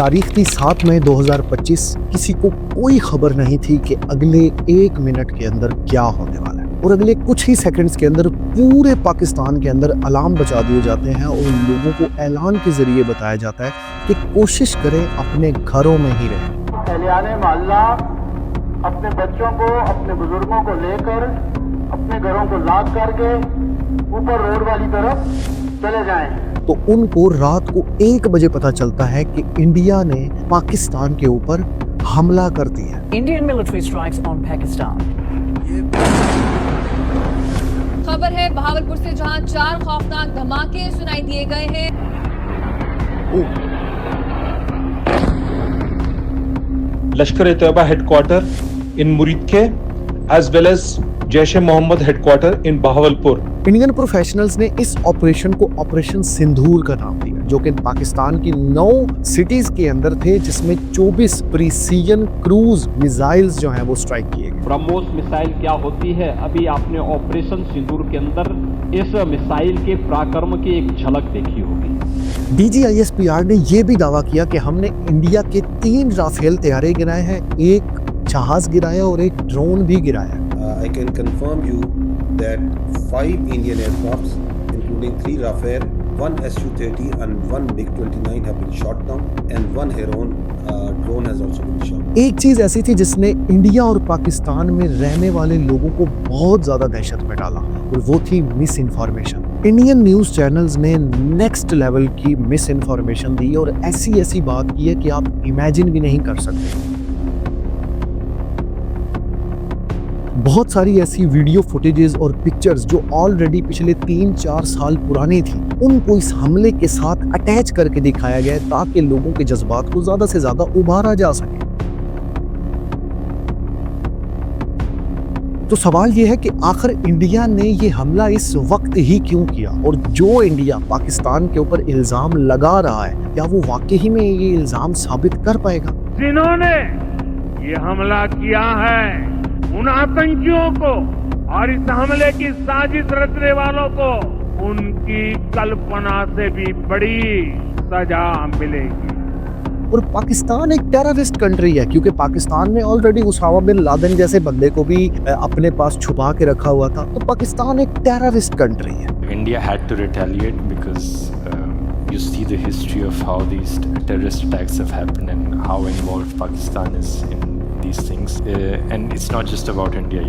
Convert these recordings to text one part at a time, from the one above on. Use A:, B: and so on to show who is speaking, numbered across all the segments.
A: तारीख थी 7 मई 2025। किसी को कोई खबर नहीं थी कि अगले 1 मिनट के अंदर क्या होने वाला है, और अगले कुछ ही सेकंड्स के अंदर पूरे पाकिस्तान के अंदर अलार्म बजा दिए जाते हैं और लोगों को ऐलान के जरिए बताया जाता है कि कोशिश करें अपने घरों में ही रहें।
B: एहलियाने मोहल्ला अपने बच्चों को, अपने बुजुर्गों को लेकर अपने घरों को लॉक करके ऊपर रोड वाली तरफ चले जाएं।
A: तो उनको रात को 1 बजे पता चलता है कि इंडिया ने पाकिस्तान के ऊपर हमला कर दिया है।
C: Indian military strikes on Pakistan.
D: खबर है बहावलपुर से, जहां 4 खौफनाक धमाके सुनाई दिए गए हैं।
E: Lashkar-e-Taiba headquarter in Muridke as well as Jaish-e-Mohammed headquarter in Bahawalpur.
A: Indian professionals ने इस ऑपरेशन को ऑपरेशन सिंदूर का नाम दिया, जो कि पाकिस्तान की 9 सिटीज के अंदर थे, जिसमें 24 प्रीसीजन क्रूज मिसाइल्स जो हैं वो स्ट्राइक किए गए।
F: ब्रह्मोस मिसाइल क्या होती है, अभी आपने ऑपरेशन सिंदूर के अंदर इस मिसाइल के पराक्रम की एक झलक देखी होगी।
A: DGISPR ने यह भी दावा किया कि हमने इंडिया के 3 राफेल तैयारे गिराए हैं, एक जहाज गिराया और एक ड्रोन भी गिराया।
G: I can confirm you that 5 Indian aircrafts, including 3 Rafale, 1 Su-30 and 1 MiG-29 have been shot down, and 1 Heron drone has also been shot.
A: एक चीज ऐसी थी जिसने इंडिया और पाकिस्तान में रहने वाले लोगों को बहुत ज्यादा दहशत में डाला, और वो थी miss information. Indian news channels ने नेक्स्ट लेवल की मिस इन्फॉर्मेशन दी और ऐसी बात की है कि आप इमेजिन भी नहीं कर सकते। बहुत सारी ऐसी वीडियो फुटेजेस और पिक्चर्स जो ऑलरेडी पिछले 3-4 साल पुरानी थी, उनको इस हमले के साथ अटैच करके दिखाया गया है ताकि लोगों के जज्बात को ज्यादा से ज्यादा उभारा जा सके। तो सवाल यह है कि आखिर इंडिया ने ये हमला इस वक्त ही क्यों किया, और जो इंडिया पाकिस्तान के ऊपर इल्जाम लगा रहा है, क्या वो वाकई में ये इल्जाम साबित कर पाएगा?
H: जिन्होंने ये हमला किया है, उन आतंकियों को और इस हमले की साजिश रचने वालों को उनकी कल्पना से भी बड़ी सजा मिलेगी।
A: और पाकिस्तान एक टेररिस्ट कंट्री है, क्योंकि पाकिस्तान ने ऑलरेडी उसामा बिन लादेन जैसे बंदे को भी अपने पास छुपा के रखा हुआ था। तो पाकिस्तान एक टेररिस्ट कंट्री है।
I: India had to retaliate because you see the history of how these terrorist attacks have happened and how involved Pakistan is in these things, and it's not just about India,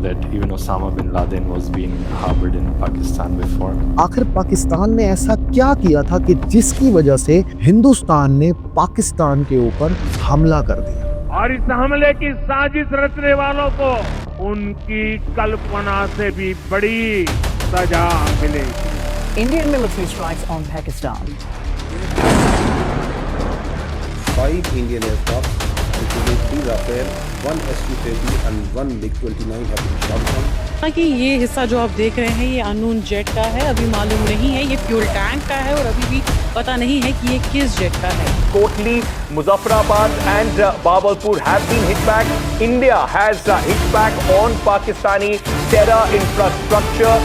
I: that even Osama bin Laden was being harbored in Pakistan before.
A: आखिर पाकिस्तान ने ऐसा क्या किया था कि जिसकी वजह से हिंदुस्तान ने पाकिस्तान के ऊपर हमला कर दिया,
H: और इस हमले की साजिश रचने वालों को उनकी कल्पना से भी बड़ी सजा मिलेगी।
C: Indian military strikes on Pakistan.
G: 5 Indian aircrafts, including 3 Rafale, 1 Su-30 and 1 MiG-29 have been shot down.
J: कि ये हिस्सा जो आप देख रहे हैं ये अननोन जेट का है, अभी मालूम नहीं है ये फ्यूल टैंक का है, और अभी भी पता नहीं है कि ये किस जेट का है।
K: Kotli, Muzaffarabad and Bahawalpur have been hit back. India has hit back on Pakistani terror infrastructure.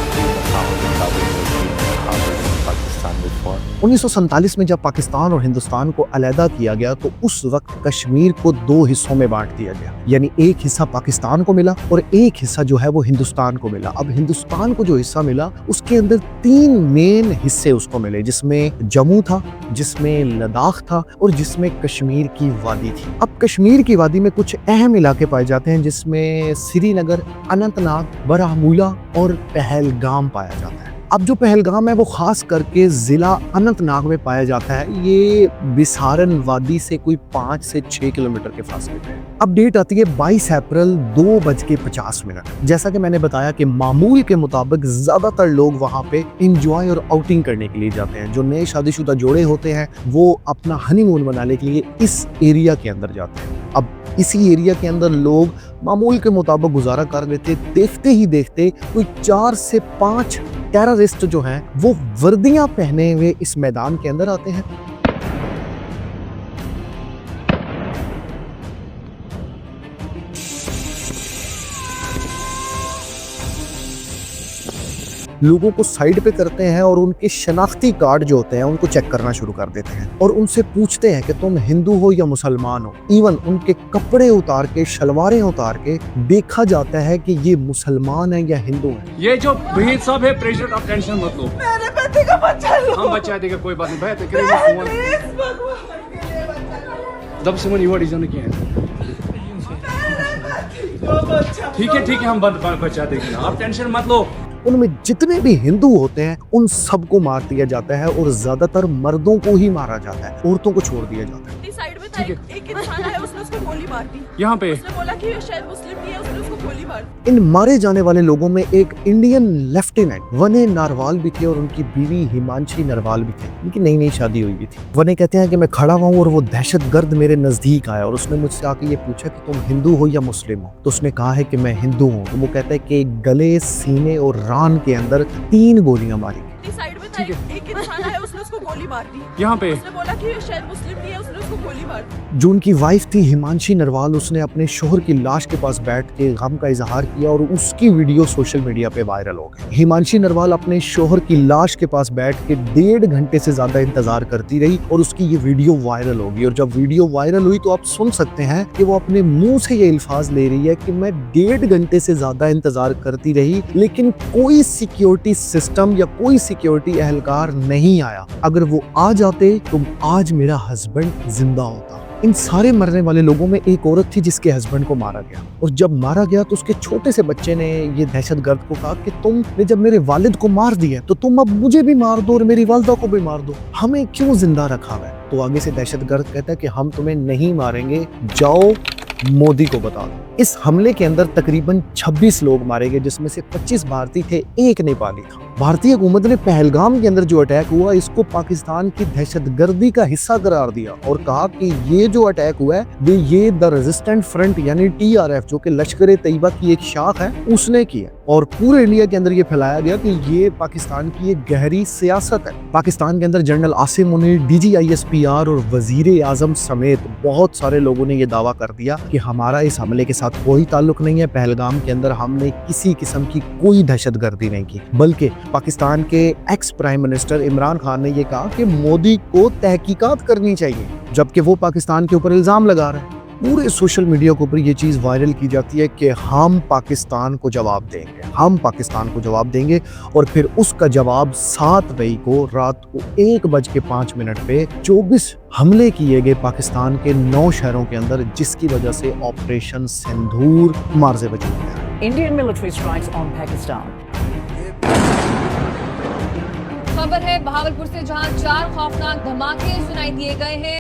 A: 1947 में जब पाकिस्तान और हिंदुस्तान को अलहदा किया गया, तो उस वक्त कश्मीर को 2 हिस्सों में बांट दिया गया, यानी एक हिस्सा पाकिस्तान को मिला और एक हिस्सा जो है वो हिंदुस्तान को मिला। अब हिंदुस्तान को जो हिस्सा मिला उसके अंदर 3 मेन हिस्से उसको मिले, जिसमें जम्मू था, जिसमें लद्दाख था और जिसमें कश्मीर की वादी थी। अब कश्मीर की वादी में कुछ अहम इलाके पाए जाते हैं, जिसमें श्रीनगर, अनंतनाग, बारामूला और पहलगाम पाया जाता है। अब जो पहलगाम है वो खास करके जिला अनंतनाग में पाया जाता है। ये बिसारन वादी से कोई 5 से 6 किलोमीटर के फासले पे है। अब डेट आती है 22 अप्रैल 2:50। जैसा कि मैंने बताया कि मामूल के मुताबिक ज्यादातर लोग वहाँ पे इंजॉय और आउटिंग करने के लिए जाते हैं। जो नए शादीशुदा जोड़े होते हैं वो अपना हनीमून मनाने के लिए इस एरिया के अंदर जाते हैं। अब इसी एरिया के अंदर लोग मामूल के मुताबिक गुजारा कर लेते। देखते ही देखते कोई 4 से 5 टेररिस्ट जो हैं वो वर्दियां पहने हुए इस मैदान के अंदर आते हैं। लोगों को साइड पे करते हैं और उनके शनाख्ती कार्ड जो होते हैं उनको चेक करना शुरू कर देते हैं और उनसे पूछते हैं कि तुम हिंदू हो या मुसलमान हो। इवन उनके कपड़े उतार के, शलवारें उतार के देखा जाता है कि ये मुसलमान है या हिंदू है।
L: ये जो भीड़ सब है प्रेशर, आप टेंशन मत लो,
M: मेरे बेटे का बच्चा लो,
L: हम बचा देगा, कोई बात नहीं भाई। दब से मन डिजाइन किया है, ठीक है हम बचा देंगे, आप टेंशन मत लो।
A: उनमें जितने भी हिंदू होते हैं उन सबको मार दिया जाता है और ज्यादातर मर्दों को ही मारा जाता है, औरतों को छोड़ दिया जाता है।
M: साइड में था एक इंसान है, उसने उसको गोली मार दी
L: यहाँ पे,
M: उसने बोला कि ये शायद मुस्लिम नहीं है, उसने उसको गोली मार दी।
A: इन मारे जाने वाले लोगों में एक इंडियन लेफ्टिनेंट वने नारवाल भी थे और उनकी बीवी हिमांशी नरवाल भी थे। उनकी नई नई शादी हुई भी थी। वने कहते हैं कि मैं खड़ा हुआ हूँ और वो दहशतगर्द मेरे नजदीक आया और उसने मुझसे आके ये पूछा कि तुम हिंदू हो या मुस्लिम हो। तो उसने कहा है कि मैं हिंदू हूँ। तो वो कहता है कि गले, सीने और रान के अंदर 3 गोलियां मारी।
M: साइड में था एक इंसान है, उसने उसको गोली मार दी
L: यहाँ पे,
M: उसने बोला कि ये शायद मुस्लिम नहीं है, उसने उसको गोली मार दी।
A: जो उनकी वाइफ थी हिमांशी नरवाल, उसने अपने शोहर की लाश के पास बैठ के गम का इजहार किया और उसकी वीडियो सोशल मीडिया पे वायरल हो गई। हिमांशी नरवाल अपने शोहर की लाश के पास बैठ के 1.5 घंटे से ज्यादा इंतजार करती रही और उसकी ये वीडियो वायरल होगी। और जब वीडियो वायरल हुई तो आप सुन सकते हैं कि वो अपने मुंह से ये अल्फाज ले रही है कि मैं 1.5 घंटे से ज्यादा इंतजार करती रही, लेकिन कोई सिक्योरिटी सिस्टम या कोई सिक्योरिटी एहलकार नहीं आया। अगर वो आ जाते तो आज मेरा हस्बैंड जिंदा होता। इन सारे मरने वाले लोगों में एक औरत थी जिसके हस्बैंड को मारा गया और जब मारा गया तो उसके छोटे से बच्चे ने ये दहशतगर्द को कहा कि तुमने जब मेरे वालिद को मार दिया तो तुम अब मुझे भी मार दो और मेरी वालिदा को भी मार दो, हमें क्यों जिंदा रखा है। तो आगे से दहशतगर्द कहता है कि हम तुम्हें नहीं मारेंगे, जाओ मोदी को बता दो। इस हमले के अंदर तकरीबन 26 लोग मारे गए, जिसमें से 25 भारतीय थे, 1 नेपाली था। भारतीय हुकूमत ने पहलगाम के अंदर जो अटैक हुआ इसको पाकिस्तान की दहशतगर्दी का हिस्सा करार दिया और कहा कि ये जो अटैक हुआ है ये द रेजिस्टेंट फ्रंट यानी TRF जो कि लश्कर तैयबा की एक शाख है उसने की है। और पूरे इंडिया के अंदर ये फैलाया गया कि ये पाकिस्तान की एक गहरी सियासत है। पाकिस्तान के अंदर general Asim Munir, DG ISPR और वजीर आजम समेत बहुत सारे लोगों ने ये दावा कर दिया कि हमारा इस हमले के साथ कोई ताल्लुक नहीं है। पहलगाम के अंदर हमने किसी किस्म की कोई दहशतगर्दी नहीं की, बल्कि पाकिस्तान के ex prime minister Imran Khan ने ये कहा कि मोदी को तहकीकात करनी चाहिए, जबकि वो पाकिस्तान के ऊपर इल्जाम लगा रहे हैं। पूरे सोशल मीडिया के ऊपर ये चीज़ वायरल की जाती है कि हम पाकिस्तान को जवाब देंगे, हम पाकिस्तान को जवाब देंगे। और फिर उसका जवाब 7 मई को रात को 1:05 पे 24 हमले किए गए पाकिस्तान के 9 शहरों के अंदर, जिसकी वजह से ऑपरेशन सिंदूर मार्जे बच गया।
C: Indian military strikes on Pakistan.
D: खबर है बहावलपुर से, जहां 4 खौफनाक धमाके सुनाई दिए गए हैं।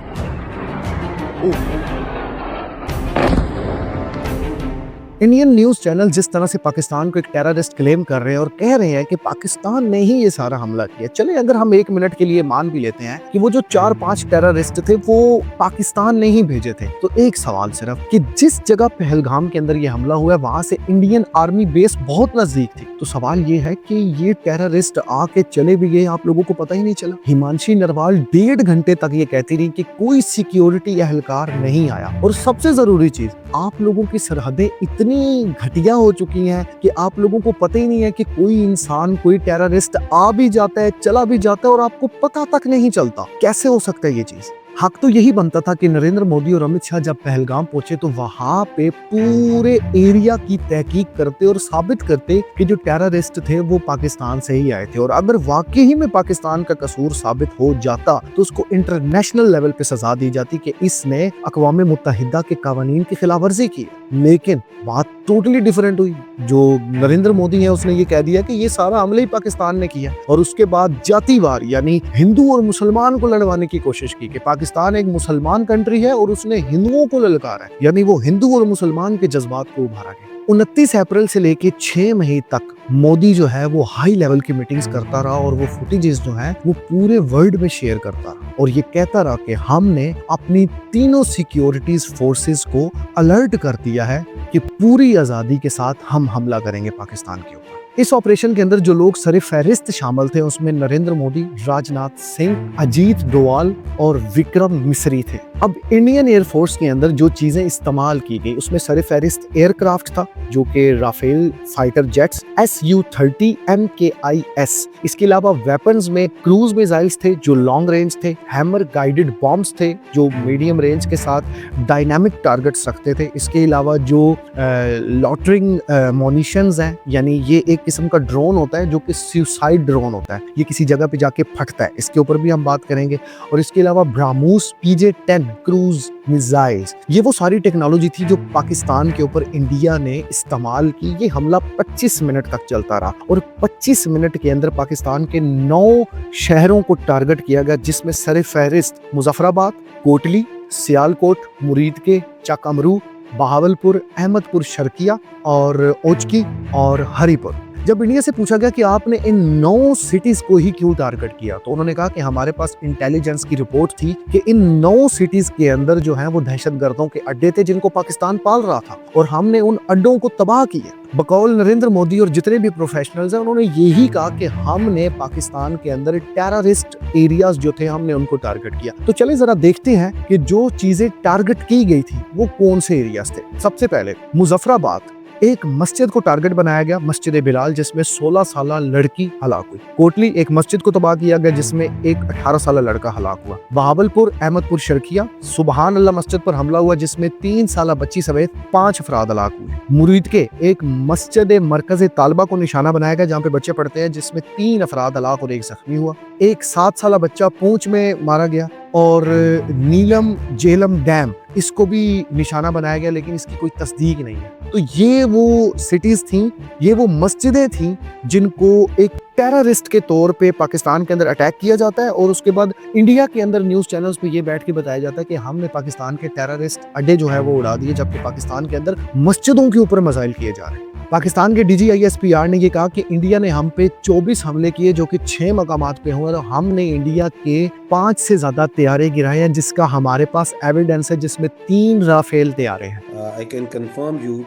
A: इंडियन न्यूज चैनल जिस तरह से पाकिस्तान को एक टेररिस्ट क्लेम कर रहे हैं और कह रहे हैं कि पाकिस्तान ने ही ये सारा हमला किया। चले अगर हम 1 मिनट के लिए मान भी लेते हैं कि वो जो 4-5 टेररिस्ट थे वो पाकिस्तान ने ही भेजे थे, तो एक सवाल सिर्फ कि जिस जगह पहलगाम के अंदर ये हमला हुआ है वहां से इंडियन आर्मी बेस बहुत नजदीक थी। तो सवाल ये है कि ये टेररिस्ट आके चले भी गए, आप लोगों को पता ही नहीं चला। हिमांशी नरवाल 1.5 घंटे तक ये कहती रही कि कोई सिक्योरिटी एहलकार नहीं आया। और सबसे जरूरी चीज, आप लोगों की सरहदें इतनी घटिया हो चुकी हैं कि आप लोगों को पता ही नहीं है कि कोई इंसान, कोई टेररिस्ट आ भी जाता है, चला भी जाता है और आपको पता तक नहीं चलता। कैसे हो सकता है ये चीज? हक तो यही बनता था कि नरेंद्र मोदी और अमित शाह जब पहलगाम पहुंचे तो वहां पे पूरे एरिया की तहकीक करते और साबित करते कि जो टेररिस्ट थे वो पाकिस्तान से ही आए थे। और अगर वाकई ही में पाकिस्तान का कसूर साबित हो जाता तो उसको इंटरनेशनल लेवल पे सजा दी जाती कि इसने अक़वाम मुत्तहिदा के कानून की खिलाफ वर्जी की। लेकिन बात टोटली डिफरेंट हुई। जो नरेंद्र मोदी है उसने ये कह दिया कि ये सारा हमला ही पाकिस्तान ने किया और उसके बाद जातिवार यानी हिंदू और मुसलमान को लड़वाने की कोशिश की कि पाकिस्तान एक मुसलमान कंट्री है और उसने हिंदुओं को ललकारा है, यानी वो हिंदू और मुसलमान के जज्बात को उभारा गया। 29 अप्रैल से लेके 6 मई तक मोदी जो है वो हाई लेवल की मीटिंग्स करता रहा और वो फुटेजेस जो है वो पूरे वर्ल्ड में शेयर करता रहा और ये कहता रहा कि हमने अपनी तीनों सिक्योरिटीज फोर्सेस को अलर्ट कर दिया है कि पूरी आज़ादी के साथ हम हमला करेंगे पाकिस्तान के ऊपर। इस ऑपरेशन के अंदर जो लोग सर-ए-फहरिस्त शामिल थे उसमें नरेंद्र मोदी, राजनाथ सिंह, अजीत डोवाल और विक्रम मिस्री थे। अब इंडियन एयरफोर्स के अंदर जो चीजें इस्तेमाल की गई उसमें सर-ए-फहरिस्त एयरक्राफ्ट था जो कि Rafale fighter jets Su-30 MKIS। इसके अलावा वेपन्स में क्रूज मिसाइल्स थे जो लॉन्ग रेंज थे, हैमर गाइडेड बॉम्ब्स थे जो मीडियम रेंज के साथ डायनामिक टारगेट्स रखते थे। इसके अलावा जो लॉटरिंग मोनिशंस हैं, यानी ये एक किस्म का ड्रोन होता है जो कि सुसाइड ड्रोन होता है, ये किसी जगह पे जाके फटता है, इसके ऊपर भी हम बात करेंगे। और इसके अलावा ब्राह्मोस PJ-10 क्रूज मिसाइल्स, ये वो सारी टेक्नोलॉजी थी जो पाकिस्तान के ऊपर इंडिया ने इस्तेमाल की। ये हमला 25 मिनट तक चलता रहा और 25 मिनट के अंदर पाकिस्तान के 9 शहरों को टारगेट किया गया, जिसमें सर-ए-फहरिस्त मुजफ्फराबाद, कोटली, सियालकोट, मुरीदके, चकमरू, बहावलपुर, अहमदपुर शर्किया और ओचकी और हरीपुर। जब इंडिया से पूछा गया कि आपने इन 9 सिटीज को ही क्यों टारगेट किया, तो उन्होंने कहा कि हमारे पास इंटेलिजेंस की रिपोर्ट थी कि इन 9 सिटीज के अंदर जो है वो दहशतगर्दों के अड्डे थे जिनको पाकिस्तान पाल रहा था और हमने उन अड्डों को तबाह किया। बकौल नरेंद्र मोदी और जितने भी प्रोफेशनल्स हैं उन्होंने यही कहा कि हमने पाकिस्तान के अंदर टेररिस्ट एरियाज जो थे हमने उनको टारगेट किया। तो चलिए जरा देखते हैं कि जो चीजें टारगेट की गई थी वो कौन से एरियाज थे। सबसे पहले मुजफ्फराबाद, एक मस्जिद को टारगेट बनाया गया, मस्जिद बिलाल, जिसमें 16 साल लड़की हलाक हुई। कोटली, एक मस्जिद को तबाह किया गया जिसमें एक 18 साल लड़का हलाक हुआ। बहावलपुर, अहमदपुर शर्किया, सुबहान अल्लाह मस्जिद पर हमला हुआ जिसमें 3 साल बच्ची समेत 5 अफराद हलाक हुए। मुरीद के एक मस्जिद मरकज तालबा को निशाना बनाया गया जहाँ पे बच्चे पढ़ते हैं, जिसमें 3 अफराद हलाक और एक जख्मी हुआ। एक 7 साल बच्चा पूंछ में मारा गया। और नीलम जेलम डैम, इसको भी निशाना बनाया गया लेकिन इसकी कोई तस्दीक नहीं है। तो ये वो सिटीज थी, ये वो मस्जिदें थी जिनको एक टेररिस्ट के तौर पे पाकिस्तान के अंदर अटैक किया जाता है और उसके बाद इंडिया के अंदर न्यूज़ चैनल्स पे ये बैठ के बताया जाता है कि हमने पाकिस्तान के टेररिस्ट अड्डे जो है वो उड़ा दिए, जबकि पाकिस्तान के अंदर मस्जिदों के ऊपर मिसाइल किए जा रहे हैं। पाकिस्तान के DGISPR ने ये कहा कि इंडिया ने हम पे 24 हमले किए जो कि 6 मकामात पे हुए और हमने इंडिया के 5 से ज्यादा तैयारे गिराए हैं, जिसका हमारे पास एविडेंस है, जिसमें 3 राफेल तैयारे हैं।
G: I can confirm you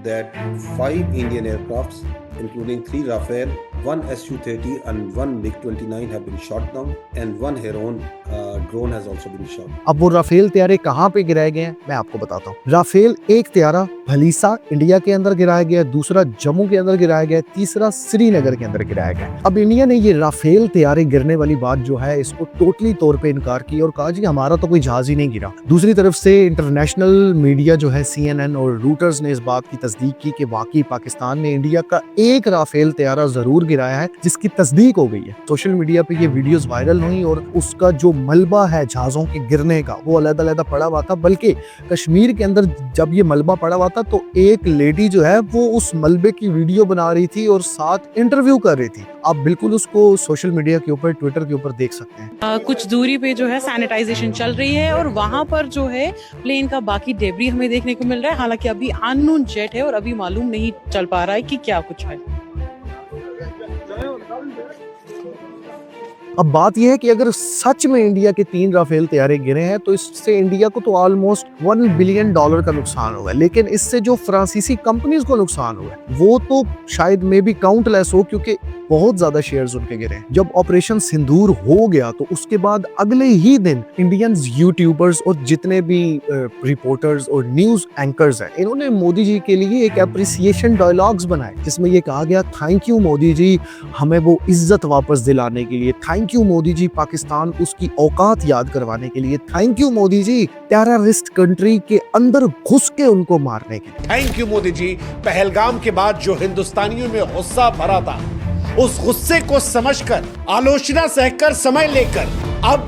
G: that 5 Indian aircrafts, including 3 Rafale, 1 Su-30 and 1 MiG-29 have been shot down and 1 Heron drone has also been shot.
A: अब वो राफेल तैयारे कहाँ पे गिराए गए हैं मैं आपको बताता हूँ। राफेल एक तैयारा भलीसा इंडिया के अंदर गिराया गया, दूसरा जम्मू के अंदर गिराया गया, तीसरा श्रीनगर के अंदर गिराया गया। अब इंडिया ने ये राफेल तैयारे गिरने वाली बात जो है इसको टोटली तौर पे इनकार की और कहा जी हमारा तो कोई जहाज ही नहीं गिरा। दूसरी तरफ से इंटरनेशनल मीडिया जो है CNN और रूटर्स ने इस बात की तस्दीक की कि वाकई पाकिस्तान ने इंडिया का एक राफेल तैयारा जरूर गिराया है, जिसकी तस्दीक हो गई है। सोशल मीडिया पे ये वीडियोस वायरल हुई और उसका जो मलबा है जहाजों के गिरने का वो अलग-अलग पड़ा हुआ था, बल्कि कश्मीर के अंदर जब ये मलबा पड़ा हुआ था तो एक लेडी जो है वो उस मलबे की वीडियो बना रही थी और साथ इंटरव्यू कर रही थी। आप बिल्कुल उसको सोशल मीडिया के ऊपर, ट्विटर के ऊपर देख सकते हैं।
J: कुछ दूरी पे जो है सैनिटाइजेशन चल रही है और वहां पर जो है प्लेन का बाकी डेब्री हमें देखने को मिल रहा है। हालांकि अभी अननोन जेट है और अभी मालूम नहीं चल पा रहा है कि क्या कुछ है।
A: अब बात यह है कि अगर सच में इंडिया के 3 राफेल तैयारे गिरे हैं तो इससे इंडिया को तो ऑलमोस्ट $1 बिलियन का नुकसान हुआ है, लेकिन इससे जो फ्रांसीसी कंपनीज को नुकसान हुआ है वो तो शायद मे बी काउंटलेस हो, क्योंकि बहुत ज्यादा शेयर्स उनके गिरे हैं। जब ऑपरेशन सिंदूर हो गया तो उसके बाद अगले ही दिन इंडियन यूट्यूबर्स और जितने भी रिपोर्टर्स और न्यूज एंकर्स हैं, इन्होंने मोदी जी के लिए एक अप्रिसिएशन डायलॉग्स बनाए जिसमें ये कहा गया थैंक यू मोदी जी हमें वो इज्जत वापस दिलाने के लिए, थैंक यू मोदी जी पाकिस्तान उसकी औकात याद करवाने के लिए, thank you Modi ji terrorist country के अंदर घुस के उनको मारने के लिए।
N: थैंक यू मोदी जी, पहलगाम के बाद जो हिंदुस्तानियों में गुस्सा भरा था उस गुस्से को समझकर, आलोचना सहकर, समय लेकर अब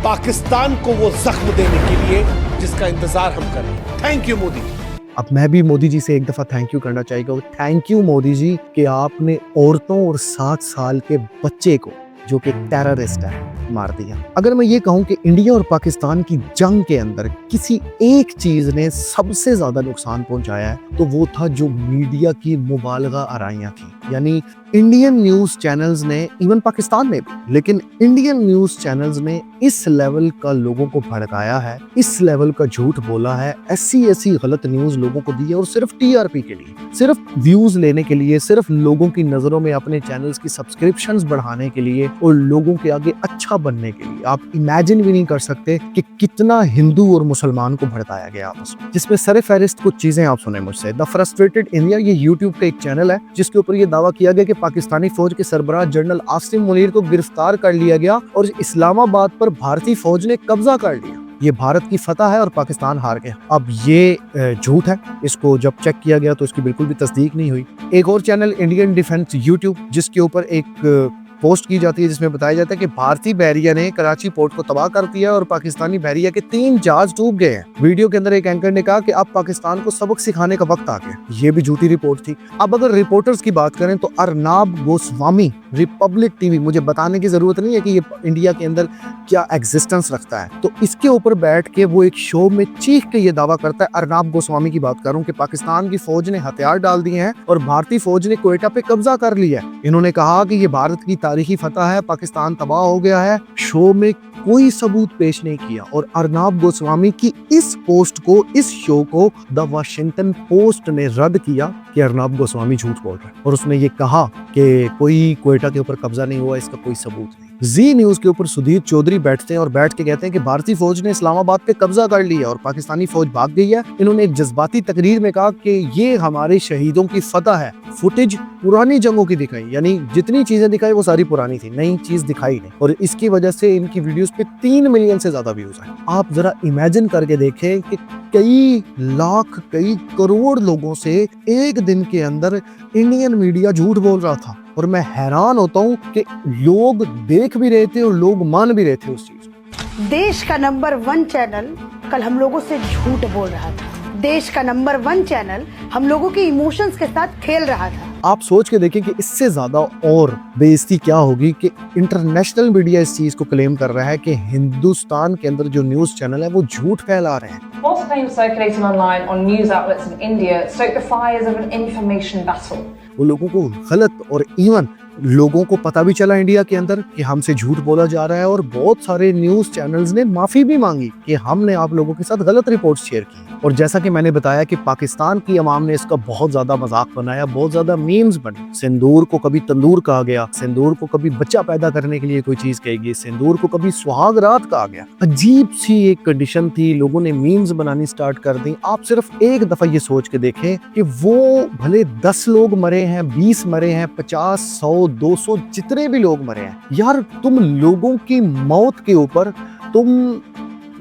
N: पाकिस्तान को वो जख्म देने के लिए जिसका इंतजार हम कर रहे हैं। थैंक यू मोदी जी।
A: अब मैं भी मोदी जी से एक दफा थैंक यू करना चाहेगा। थैंक यू मोदी जी कि आपने औरतों और 7 साल के बच्चे को जो कि टेररिस्ट है मार दिया। अगर मैं ये कहूं कि इंडिया और पाकिस्तान की जंग के अंदर किसी एक चीज ने सबसे ज्यादा नुकसान पहुंचाया है तो वो था जो मीडिया की मुबालगा आराइयां थी। यानी इंडियन न्यूज चैनल्स ने, इवन पाकिस्तान में भी, लेकिन इंडियन न्यूज चैनल्स ने इस लेवल का लोगों को भड़काया है, इस लेवल का झूठ बोला है, ऐसी गलत न्यूज लोगों को दी है, और सिर्फ टीआरपी के लिए, सिर्फ व्यूज लेने के लिए, सिर्फ लोगों की नजरों में अपने चैनल्स की सब्सक्रिप्शंस बढ़ाने के लिए और लोगों के आगे अच्छा बनने के लिए। आप इमेजिन भी नहीं कर सकते कि कितना हिंदू और मुसलमान को भड़काया गया आपस में, जिसमें सर फहरिस्त कुछ चीजें आप सुने मुझसे। द फ्रस्ट्रेटेड इंडिया, ये यूट्यूब का एक चैनल है जिसके ऊपर ये दावा किया गया कि पाकिस्तानी फौज के सरबराह जनरल आसिम मुनीर को गिरफ्तार कर लिया गया और इस्लामाबाद पर भारतीय फौज ने कब्जा कर लिया। ये भारत की फतह है और पाकिस्तान हार गया। अब ये झूठ है, इसको जब चेक किया गया तो इसकी बिल्कुल भी तस्दीक नहीं हुई। एक और चैनल इंडियन डिफेंस यूट्यूब, जिसके ऊपर एक पोस्ट की जाती है जिसमें बताया जाता है कि भारतीय बहरिया ने कराची पोर्ट को तबाह कर दिया और पाकिस्तानी बहरिया के 3 जहाज डूब गए हैं। वीडियो के अंदर एक एंकर ने कहा कि अब पाकिस्तान को सबक सिखाने का वक्त आ गया। ये भी झूठी रिपोर्ट थी। अब अगर रिपोर्टर्स की बात करें तो अर्नाब गोस्वामी, रिपब्लिक टीवी, मुझे बताने की जरूरत नहीं है कि ये इंडिया के अंदर क्या एग्जिस्टेंस रखता है, तो इसके ऊपर बैठ के वो एक शो में चीख के ये दावा करता है, अर्नाब गोस्वामी की बात करूं, कि पाकिस्तान की फौज ने हथियार डाल दिए हैं और भारतीय फौज ने क्वेटा पे कब्जा कर लिया है। इन्होंने कहा कि ये भारत की तारीखी फतह है, पाकिस्तान तबाह हो गया है। शो में कोई सबूत पेश नहीं किया और अर्नाब गोस्वामी की इस पोस्ट को, इस शो को द वाशिंगटन पोस्ट ने रद्द किया कि अर्नाब गोस्वामी झूठ बोल रहा है, और उसने ये कहा कि कोई क्वेटा के ऊपर कब्जा नहीं हुआ, इसका कोई सबूत नहीं। जी न्यूज के ऊपर सुधीर चौधरी बैठते हैं और बैठ के कहते हैं कि भारतीय फौज ने इस्लामाबाद पे कब्जा कर लिया और पाकिस्तानी फौज भाग गई है। इन्होंने एक जज्बाती तकरीर में कहा कि ये हमारे शहीदों की फतह है। फुटेज पुरानी जंगों की दिखाई, यानी जितनी चीजें दिखाई वो सारी पुरानी थी, नई चीज दिखाई नहीं, और इसकी वजह से इनकी वीडियोस पे 3 मिलियन से ज्यादा व्यूज आए। आप जरा इमेजिन करके देखें कि कई लाख, कई करोड़ लोगों से एक दिन के अंदर इंडियन मीडिया झूठ बोल रहा था, और मैं हैरान होता हूँ कि लोग देख भी रहे थे और लोग मान भी रहे थे उस चीज को।
O: देश का नंबर 1 चैनल कल हम लोगों से झूठ बोल रहा था। देश का नंबर 1 चैनल हम लोगों के इमोशंस के साथ खेल रहा था।
A: आप सोच के देखें कि इससे ज्यादा और बेइज्जती क्या होगी कि इंटरनेशनल मीडिया इस चीज को क्लेम कर रहा है कि हिंदुस्तान के अंदर जो न्यूज चैनल है वो झूठ फैला रहे हैं।
C: False claims circulating online on news outlets in India stoke the fires of an information battle.
A: वो लोगों को गलत, और इवन लोगों को पता भी चला इंडिया के अंदर कि हमसे झूठ बोला जा रहा है, और बहुत सारे न्यूज चैनल्स ने माफी भी मांगी कि हमने आप लोगों के साथ गलत रिपोर्ट्स शेयर की। और जैसा कि मैंने बताया कि पाकिस्तान की अवाम ने इसका बहुत ज्यादा मजाक बनाया, बहुत ज्यादा मीम्स बने। सिंदूर को कभी तंदूर कहा गया, सिंदूर को कभी बच्चा पैदा करने के लिए कोई चीज कही गई, सिंदूर को कभी सुहाग रात कहा गया। अजीब सी एक कंडीशन थी, लोगों ने मीम्स बनानी स्टार्ट कर दी। आप सिर्फ एक दफा ये सोच के देखें कि वो भले 10 लोग मरे हैं, 20 मरे हैं, 50, 100, 200, जितने भी लोग मरे हैं, यार तुम लोगों की मौत के ऊपर तुम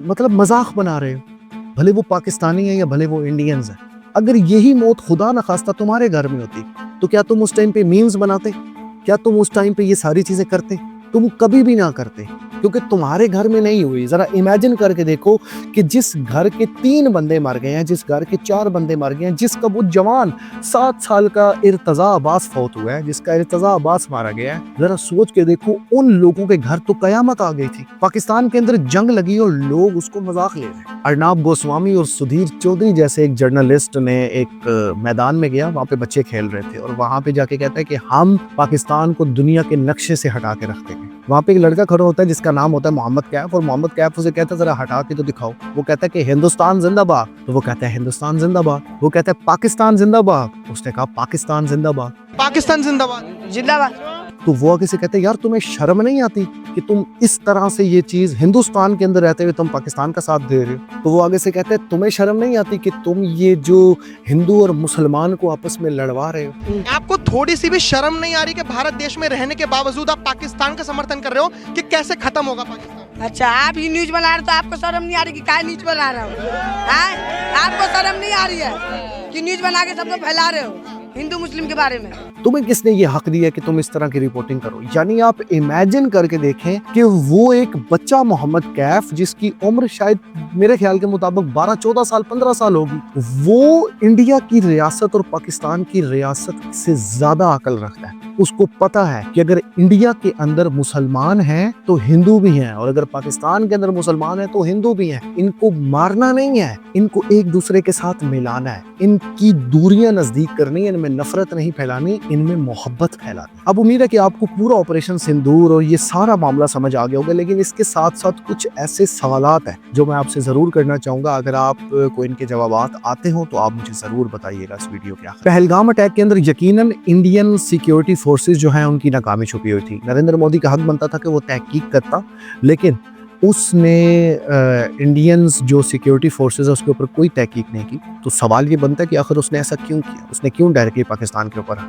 A: मतलब मजाक बना रहे हो, भले वो पाकिस्तानी है या भले वो इंडियंस है। अगर यही मौत खुदा न खास्ता तुम्हारे घर में होती तो क्या तुम उस टाइम पे मीम्स बनाते? क्या तुम उस टाइम पे ये सारी चीजें करते? तुम कभी भी ना करते, क्योंकि तुम्हारे घर में नहीं हुई। जरा इमेजिन करके देखो कि जिस घर के 3 बंदे मर गए हैं, जिस घर के 4 बंदे मर गए हैं, जिसका वो जवान 7 साल का इर्तजा अब्बास फौत हुआ है, जिसका इर्तजा अब्बास मारा गया है, जरा सोच के देखो उन लोगों के घर तो कयामत आ गई थी। पाकिस्तान के अंदर जंग लगी और लोग उसको मजाक ले रहे हैं। अर्नाब गोस्वामी और सुधीर चौधरी जैसे एक जर्नलिस्ट ने एक मैदान में गया, वहाँ पे बच्चे खेल रहे थे, और वहाँ पे जाके कहता है कि हम पाकिस्तान को दुनिया के नक्शे से हटा के रखते हैं। वहाँ पे एक लड़का खड़ा होता है जिसका नाम होता है मोहम्मद कैफ, और मोहम्मद कैफ उसे कहता है जरा हटा के तो दिखाओ। वो कहता है कि हिंदुस्तान जिंदाबाद, तो वो कहता है हिंदुस्तान जिंदाबाद। वो कहता है पाकिस्तान जिंदाबाद, उसने कहा पाकिस्तान जिंदाबाद,
P: पाकिस्तान जिंदाबाद जिंदाबाद।
A: तो वो आगे से कहते हैं यार तुम्हें शर्म नहीं आती कि तुम इस तरह से ये चीज हिंदुस्तान के अंदर रहते हुए तुम पाकिस्तान का साथ दे रहे हो? तो वो आगे से कहते हैं तुम्हें शर्म नहीं आती कि तुम ये जो हिंदू और मुसलमान को आपस में लड़वा रहे हो?
P: आपको थोड़ी सी भी शर्म नहीं आ रही कि भारत देश में रहने के बावजूद आप पाकिस्तान का समर्थन कर रहे हो कि कैसे खत्म होगा पाकिस्तान?
O: अच्छा, आप ही न्यूज बना रहे तो आपको शर्म नहीं आ रही कि क्या न्यूज बना रहे हो? आपको शर्म नहीं आ रही है कि न्यूज बना के सबको फैला रहे हो हिंदू मुस्लिम के बारे में?
A: तुम्हें किसने ये हक दिया कि तुम इस तरह की रिपोर्टिंग करो? यानी आप इमेजिन करके देखें कि वो एक बच्चा मोहम्मद कैफ, जिसकी उम्र शायद मेरे ख्याल के मुताबिक 12, 14 साल, 15 साल होगी, वो इंडिया की रियासत और पाकिस्तान की रियासत से ज्यादा अकल रखता है। उसको पता है कि अगर इंडिया के अंदर मुसलमान हैं तो हिंदू भी हैं, और अगर पाकिस्तान के अंदर मुसलमान हैं तो हिंदू भी हैं। इनको मारना नहीं है, इनको एक दूसरे के साथ मिलाना है, इनकी दूरियां नजदीक करनी है, इनमें नफरत नहीं फैलानी, इनमें मोहब्बत फैलानी। अब उम्मीद है कि आपको पूरा ऑपरेशन सिंदूर और ये सारा मामला समझ आ गया होगा, लेकिन इसके साथ साथ कुछ ऐसे सवालात हैं जो मैं आपसे जरूर करना चाहूंगा। अगर आप को इनके जवाबात आते हो तो आप मुझे जरूर बताइएगा इस वीडियो के आखिर। पहलगाम अटैक के अंदर यकीनन इंडियन सिक्योरिटी फोर्सेस जो हैं उनकी नाकामी छुपी हुई थी। नरेंद्र मोदी का हक बनता था कि वो तहकीक करता, लेकिन उसने इंडियंस जो सिक्योरिटी फोर्सेस है उसके ऊपर कोई तहकीक नहीं की। तो सवाल ये बनता है कि आखिर उसने ऐसा क्यों किया, उसने क्यों डायरेक्टली पाकिस्तान के ऊपर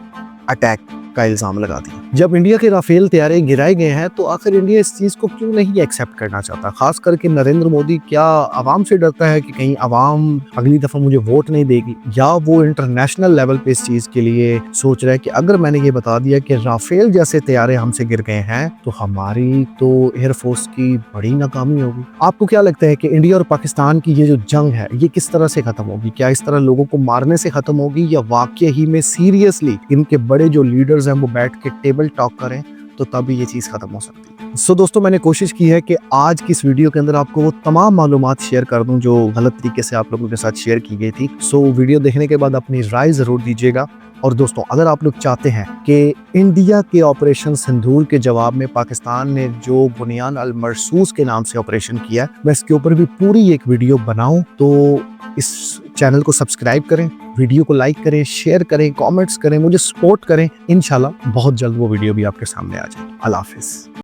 A: अटैक का इल्जाम लगा दिया। जब इंडिया के राफेल तैयारे गिराए गए हैं तो आखिर इंडिया इस चीज को क्यों नहीं एक्सेप्ट करना चाहता? खास करके नरेंद्र मोदी क्या आवाम से डरता है कि कहीं आवाम अगली दफा मुझे वोट नहीं देगी, या वो इंटरनेशनल लेवल पे इस चीज के लिए सोच रहा है कि अगर मैंने ये बता दिया कि राफेल जैसे तैयारे हमसे गिर गए हैं तो हमारी तो एयरफोर्स की बड़ी नाकामी होगी। आपको क्या लगता है कि इंडिया और पाकिस्तान की ये जो जंग है ये किस तरह से खत्म होगी? क्या इस तरह लोगों को मारने से खत्म होगी, या वाकई ही में सीरियसली इनके बड़े जो लीडर्स हैं वो बैठ के टेबल टॉक करें तो तभी ये चीज़ खत्म हो सकती है? सो दोस्तों, मैंने कोशिश की है कि आज की इस वीडियो के अंदर आपको वो तमाम मालूमात शेयर कर दूं जो गलत तरीके से आप लोगों के साथ शेयर की गई थी। सो वीडियो देखने के बाद अपनी राय ज़रूर दीजिएगा। और दोस्तों, अगर आप लोग चाहते हैं कि इंडिया के ऑपरेशन सिंदूर के जवाब में पाकिस्तान ने जो बुनियान अल मरसूस के नाम से ऑपरेशन किया है, मैं इसके ऊपर भी पूरी एक वीडियो बनाऊं, तो इस चैनल को सब्सक्राइब करें, वीडियो को लाइक करें, शेयर करें, कमेंट्स करें, मुझे सपोर्ट करें। इंशाल्लाह बहुत जल्द वो वीडियो भी आपके सामने आ जाए। अल्लाह हाफिज़।